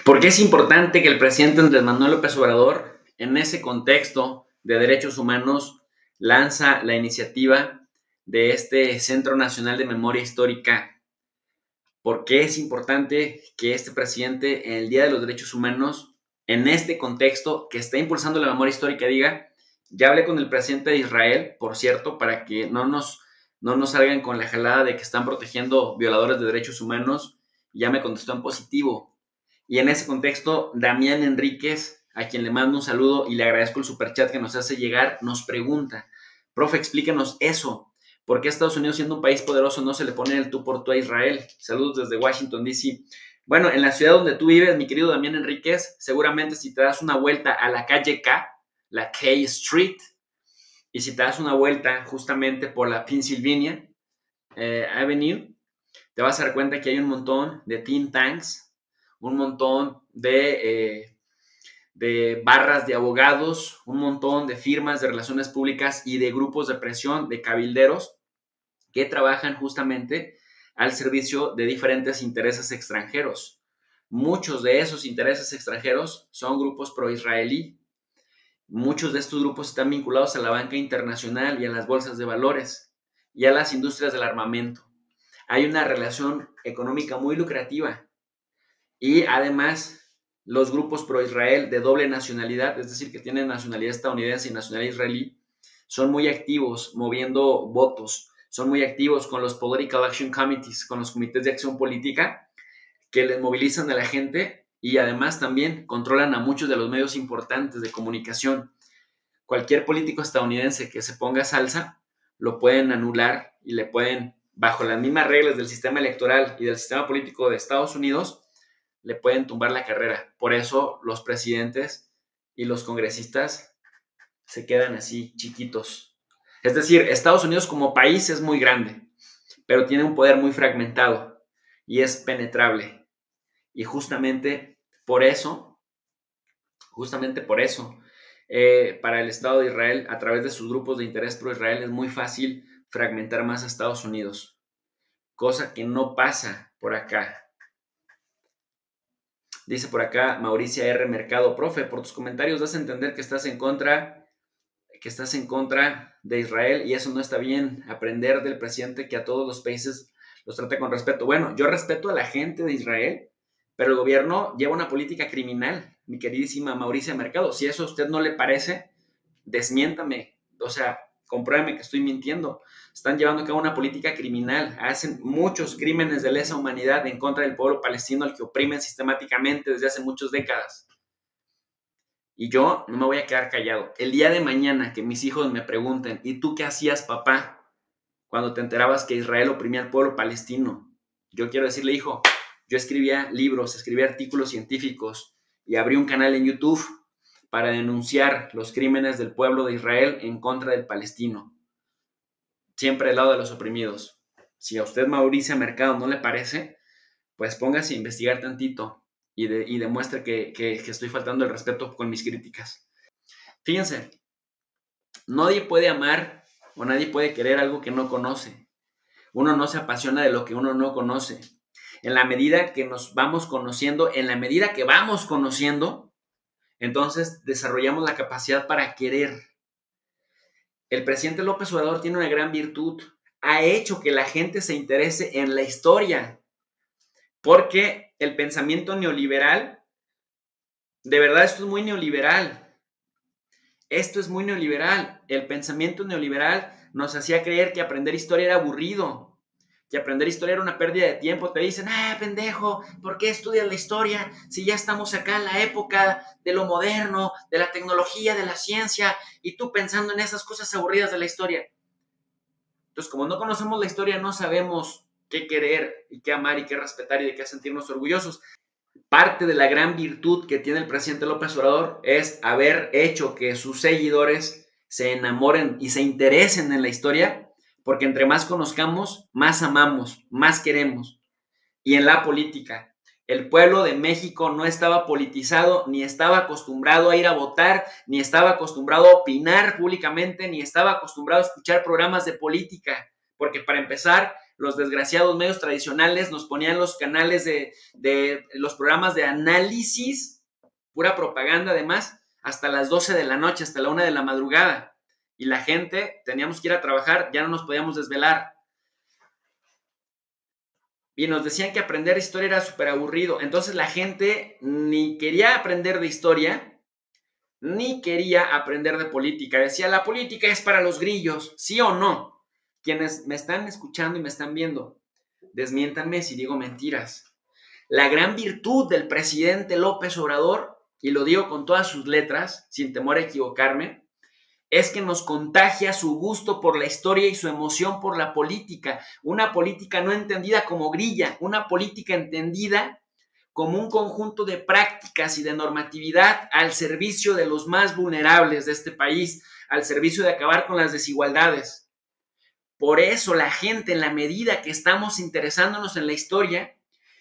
¿Por qué es importante que el presidente Andrés Manuel López Obrador, en ese contexto de derechos humanos, lanza la iniciativa de este Centro Nacional de Memoria Histórica? ¿Por qué es importante que este presidente, en el Día de los Derechos Humanos, en este contexto que está impulsando la memoria histórica, diga? Ya hablé con el presidente de Israel, por cierto, para que no nos salgan con la jalada de que están protegiendo violadores de derechos humanos. Ya me contestó en positivo. Y en ese contexto, Damián Enríquez, a quien le mando un saludo y le agradezco el superchat que nos hace llegar, nos pregunta: profe, explíquenos eso. ¿Por qué Estados Unidos, siendo un país poderoso, no se le pone el tú por tú a Israel? Saludos desde Washington, D.C. Bueno, en la ciudad donde tú vives, mi querido Damián Enríquez, seguramente si te das una vuelta a la calle K, la K Street, y si te das una vuelta justamente por la Pennsylvania Avenue, te vas a dar cuenta que hay un montón de think tanks, un montón de barras de abogados, un montón de firmas de relaciones públicas y de grupos de presión, de cabilderos, que trabajan justamente al servicio de diferentes intereses extranjeros. Muchos de esos intereses extranjeros son grupos pro-israelí. Muchos de estos grupos están vinculados a la banca internacional y a las bolsas de valores y a las industrias del armamento. Hay una relación económica muy lucrativa y además los grupos pro-Israel de doble nacionalidad, es decir, que tienen nacionalidad estadounidense y nacionalidad israelí, son muy activos moviendo votos, son muy activos con los Political Action Committees, con los comités de acción política que les movilizan a la gente y además también controlan a muchos de los medios importantes de comunicación. Cualquier político estadounidense que se ponga salsa lo pueden anular y le pueden, bajo las mismas reglas del sistema electoral y del sistema político de Estados Unidos, le pueden tumbar la carrera. Por eso los presidentes y los congresistas se quedan así chiquitos. Es decir, Estados Unidos como país es muy grande, pero tiene un poder muy fragmentado y es penetrable. Y justamente por eso, para el Estado de Israel, a través de sus grupos de interés pro Israel, es muy fácil fragmentar más a Estados Unidos, cosa que no pasa por acá. Dice por acá Mauricia R. Mercado: profe, por tus comentarios das a entender que estás en contra de Israel y eso no está bien. Aprender del presidente que a todos los países los trata con respeto. Bueno, yo respeto a la gente de Israel, pero el gobierno lleva una política criminal, mi queridísima Mauricia Mercado. Si eso a usted no le parece, desmiéntame. O sea, compruébeme que estoy mintiendo. Están llevando a cabo una política criminal, hacen muchos crímenes de lesa humanidad en contra del pueblo palestino al que oprimen sistemáticamente desde hace muchas décadas. Y yo no me voy a quedar callado. El día de mañana que mis hijos me pregunten: ¿y tú qué hacías, papá, cuando te enterabas que Israel oprimía al pueblo palestino? Yo quiero decirle: hijo, yo escribía libros, escribía artículos científicos y abrí un canal en YouTube para denunciar los crímenes del pueblo de Israel en contra del palestino. Siempre del lado de los oprimidos. Si a usted, Mauricia Mercado, no le parece, pues póngase a investigar tantito y demuestre que estoy faltando el respeto con mis críticas. Fíjense, nadie puede amar o nadie puede querer algo que no conoce. Uno no se apasiona de lo que uno no conoce. En la medida que nos vamos conociendo, entonces desarrollamos la capacidad para querer. El presidente López Obrador tiene una gran virtud. Ha hecho que la gente se interese en la historia. Porque el pensamiento neoliberal, de verdad esto es muy neoliberal. El pensamiento neoliberal nos hacía creer que aprender historia era aburrido, que aprender historia era una pérdida de tiempo. Te dicen: pendejo, ¿por qué estudias la historia si ya estamos acá en la época de lo moderno, de la tecnología, de la ciencia, y tú pensando en esas cosas aburridas de la historia? Entonces, como no conocemos la historia, no sabemos qué querer y qué amar y qué respetar y de qué sentirnos orgullosos. Parte de la gran virtud que tiene el presidente López Obrador es haber hecho que sus seguidores se enamoren y se interesen en la historia, porque entre más conozcamos, más amamos, más queremos. Y en la política, el pueblo de México no estaba politizado, ni estaba acostumbrado a ir a votar, ni estaba acostumbrado a opinar públicamente, ni estaba acostumbrado a escuchar programas de política, porque para empezar, los desgraciados medios tradicionales nos ponían los canales de los programas de análisis, pura propaganda además, hasta las 12 de la noche, hasta la 1 de la madrugada. Y la gente, teníamos que ir a trabajar, ya no nos podíamos desvelar. Y nos decían que aprender historia era súper aburrido. Entonces la gente ni quería aprender de historia, ni quería aprender de política. Decía, la política es para los grillos, ¿sí o no? Quienes me están escuchando y me están viendo, desmiéntanme si digo mentiras. La gran virtud del presidente López Obrador, y lo digo con todas sus letras, sin temor a equivocarme, es que nos contagia su gusto por la historia y su emoción por la política. Una política no entendida como grilla, una política entendida como un conjunto de prácticas y de normatividad al servicio de los más vulnerables de este país, al servicio de acabar con las desigualdades. Por eso la gente, en la medida que estamos interesándonos en la historia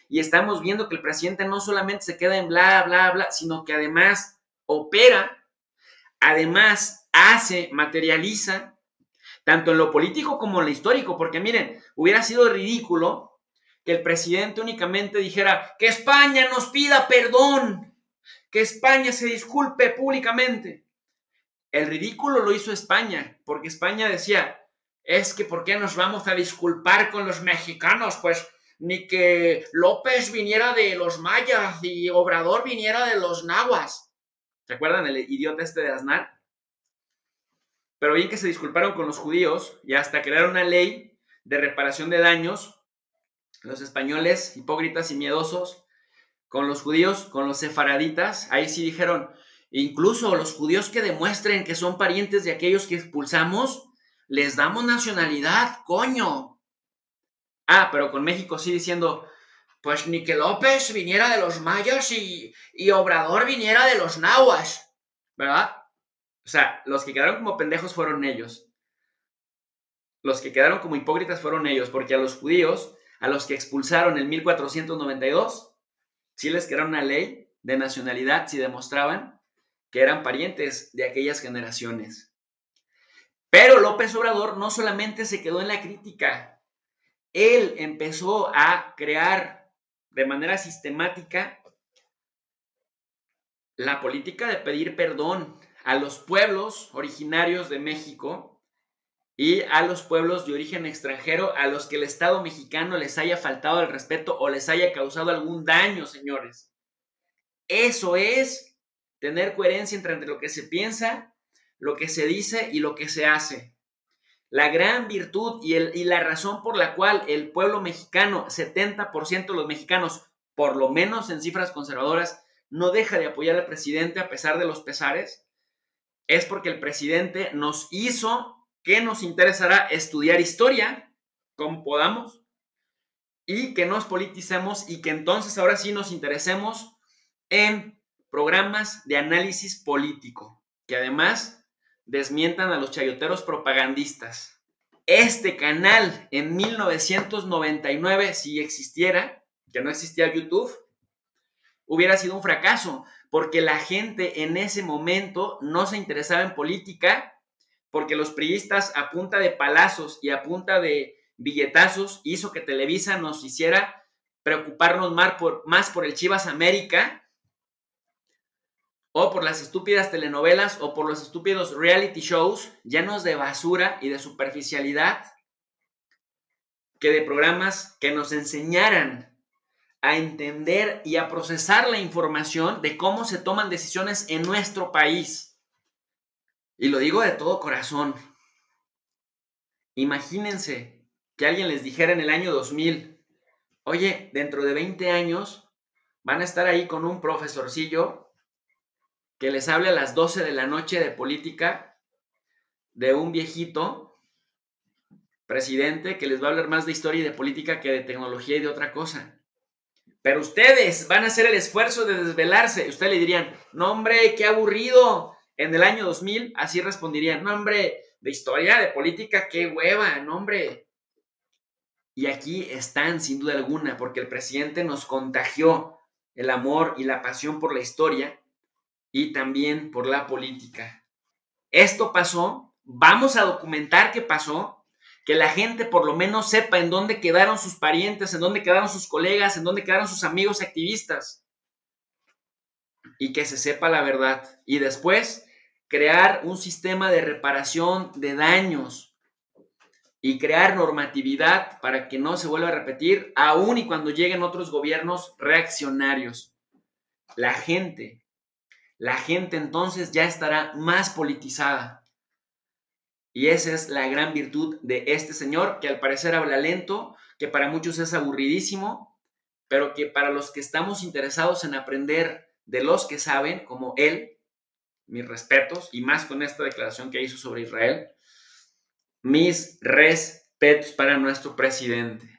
y estamos viendo que el presidente no solamente se queda en bla, bla, bla, sino que además opera, además hace, materializa, tanto en lo político como en lo histórico, porque miren, hubiera sido ridículo que el presidente únicamente dijera que España nos pida perdón, que España se disculpe públicamente. El ridículo lo hizo España, porque España decía, es que ¿por qué nos vamos a disculpar con los mexicanos? Pues ni que López viniera de los mayas y Obrador viniera de los nahuas. ¿Se acuerdan el idiota este de Aznar? Pero bien que se disculparon con los judíos y hasta crearon una ley de reparación de daños. Los españoles, hipócritas y miedosos, con los judíos, con los sefaraditas, ahí sí dijeron, incluso los judíos que demuestren que son parientes de aquellos que expulsamos, les damos nacionalidad, coño. Ah, pero con México sí diciendo, pues ni que López viniera de los mayas y Obrador viniera de los nahuas, ¿verdad? O sea, los que quedaron como pendejos fueron ellos. Los que quedaron como hipócritas fueron ellos, porque a los judíos, a los que expulsaron en 1492, sí les crearon una ley de nacionalidad si demostraban que eran parientes de aquellas generaciones. Pero López Obrador no solamente se quedó en la crítica, él empezó a crear de manera sistemática la política de pedir perdón a los pueblos originarios de México y a los pueblos de origen extranjero a los que el Estado mexicano les haya faltado el respeto o les haya causado algún daño, señores. Eso es tener coherencia entre lo que se piensa, lo que se dice y lo que se hace. La gran virtud y la razón por la cual el pueblo mexicano, 70% de los mexicanos, por lo menos en cifras conservadoras, no deja de apoyar al presidente a pesar de los pesares, es porque el presidente nos hizo que nos interesará estudiar historia, como podamos, y que nos politicemos y que entonces ahora sí nos interesemos en programas de análisis político, que además desmientan a los chayoteros propagandistas. Este canal en 1999, si existiera, que no existía YouTube, hubiera sido un fracaso, porque la gente en ese momento no se interesaba en política, porque los priistas a punta de palazos y a punta de billetazos hizo que Televisa nos hiciera preocuparnos más por el Chivas América o por las estúpidas telenovelas o por los estúpidos reality shows llenos de basura y de superficialidad que de programas que nos enseñaran a entender y a procesar la información de cómo se toman decisiones en nuestro país. Y lo digo de todo corazón. Imagínense que alguien les dijera en el año 2000, oye, dentro de 20 años van a estar ahí con un profesorcillo que les hable a las 12 de la noche de política, de un viejito presidente que les va a hablar más de historia y de política que de tecnología y de otra cosa. Pero ustedes van a hacer el esfuerzo de desvelarse. Ustedes le dirían, no hombre, qué aburrido. En el año 2000 así responderían, no hombre, de historia, de política, qué hueva, no hombre. Y aquí están sin duda alguna, porque el presidente nos contagió el amor y la pasión por la historia y también por la política. Esto pasó, vamos a documentar qué pasó, que la gente por lo menos sepa en dónde quedaron sus parientes, en dónde quedaron sus colegas, en dónde quedaron sus amigos activistas, y que se sepa la verdad. Y después, crear un sistema de reparación de daños y crear normatividad para que no se vuelva a repetir, aun y cuando lleguen otros gobiernos reaccionarios. La gente entonces ya estará más politizada. Y esa es la gran virtud de este señor, que al parecer habla lento, que para muchos es aburridísimo, pero que para los que estamos interesados en aprender de los que saben, como él, mis respetos, y más con esta declaración que hizo sobre Israel, mis respetos para nuestro presidente.